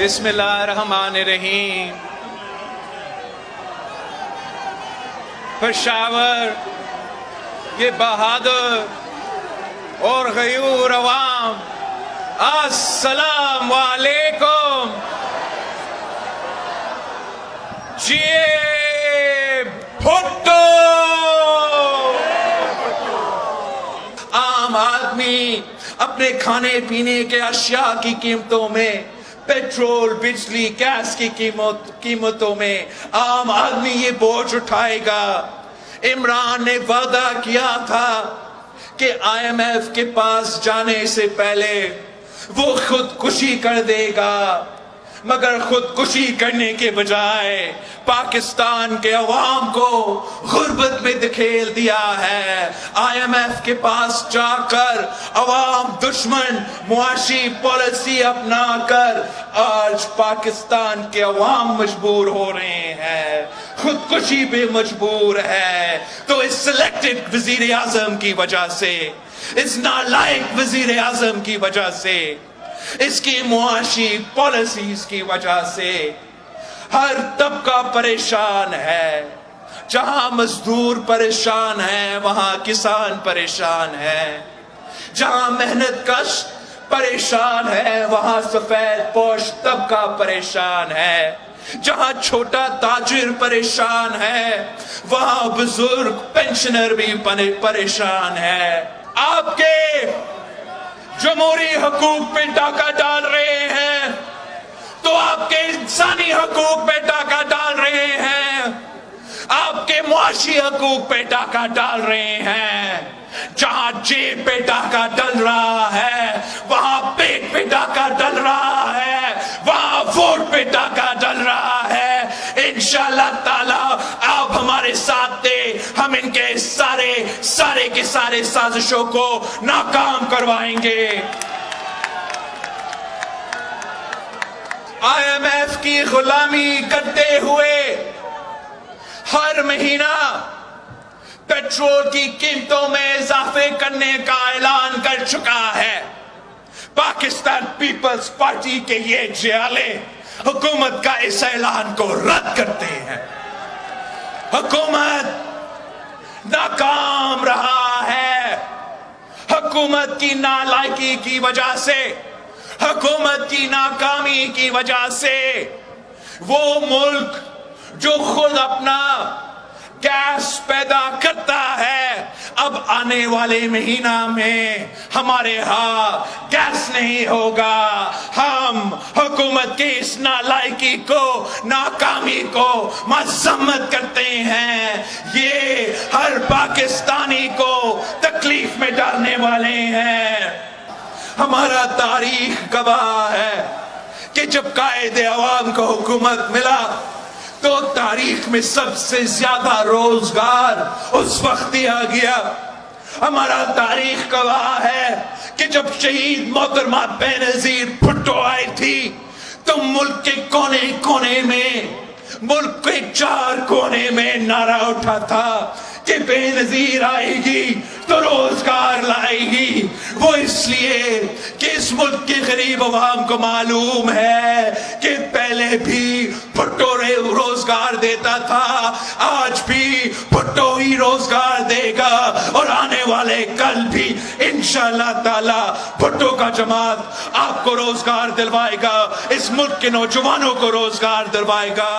بسم اللہ الرحمن الرحیم. پشاور یہ بہادر اور غیور عوام، السلام علیکم. جیے بھٹو. عام آدمی اپنے کھانے پینے کے اشیاء کی قیمتوں میں، پیٹرول، بجلی، گیس کی قیمتوں میں عام آدمی یہ بوجھ اٹھائے گا. عمران نے وعدہ کیا تھا کہ IMF کے پاس جانے سے پہلے وہ خودکشی کر دے گا، مگر خودکشی کرنے کے بجائے پاکستان کے عوام کو غربت میں دھکیل دیا ہے. IMF کے پاس جا کر عوام دشمن معاشی پالیسی اپنا کر آج پاکستان کے عوام مجبور ہو رہے ہیں، خودکشی پہ مجبور ہے. تو اس سلیکٹڈ وزیر اعظم کی وجہ سے، اس نالائق وزیر اعظم کی وجہ سے، اس کی معاشی پالیسیز کی وجہ سے ہر طبقہ پریشان ہے. جہاں مزدور پریشان ہے وہاں کسان پریشان ہے، جہاں محنت کش پریشان ہے وہاں سفید پوش طبقہ پریشان ہے، جہاں چھوٹا تاجر پریشان ہے وہاں بزرگ پینشنر بھی پریشان ہے. آپ کے جمہوری حقوق پہ ڈاکہ ڈال رہے ہیں تو آپ کے انسانی حقوق پہ ڈاکہ ڈال رہے ہیں، آپ کے معاشی حقوق پہ ڈاکہ ڈال رہے ہیں. جہاں جیب پہ ڈاکہ ڈل رہا ہے وہاں پیٹ پہ ڈاکہ ڈل رہا ہے، وہاں ووٹ پہ ڈاکہ ڈل رہا ہے. انشاءاللہ تعالی آپ ہمارے ساتھ دے، ہم ان کے سارے کے سارے سازشوں کو ناکام کروائیں گے. IMF کی غلامی کرتے ہوئے ہر مہینہ پیٹرول کی قیمتوں میں اضافے کرنے کا اعلان کر چکا ہے. پاکستان پیپلز پارٹی کے یہ جیالے حکومت کا اس اعلان کو رد کرتے ہیں. حکومت ناکام رہا ہے. حکومت کی نالائکی کی وجہ سے، حکومت کی ناکامی کی وجہ سے وہ ملک جو خود اپنا گیس پیدا کرتا ہے، اب آنے والے مہینہ میں ہمارے ہاں گیس نہیں ہوگا. ہم حکومت کی اس نالائکی کو، ناکامی کو مذمت کرتے ہیں. یہ ہر پاکستانی کو تکلیف میں ڈالنے والے ہیں. ہمارا تاریخ گواہ ہے کہ جب قائد عوام کو حکومت ملا تو تاریخ میں سب سے زیادہ روزگار اس وقت دیا گیا. ہمارا تاریخ گواہ ہے کہ جب شہید محترمہ بینظیر بھٹو آئی تھی تو ملک کے کونے کونے میں، ملک کے 4 کونے میں نعرہ اٹھا تھا کہ بینظیر آئے گی تو روزگار لائے گی. وہ اس لیے کہ اس ملک کے غریب عوام کو معلوم ہے کہ پہلے بھی بھٹو روزگار دیتا تھا، آج بھی بھٹو ہی روزگار دے گا اور آنے والے کل بھی انشاءاللہ تعالی بھٹو کا جماعت آپ کو روزگار دلوائے گا، اس ملک کے نوجوانوں کو روزگار دلوائے گا.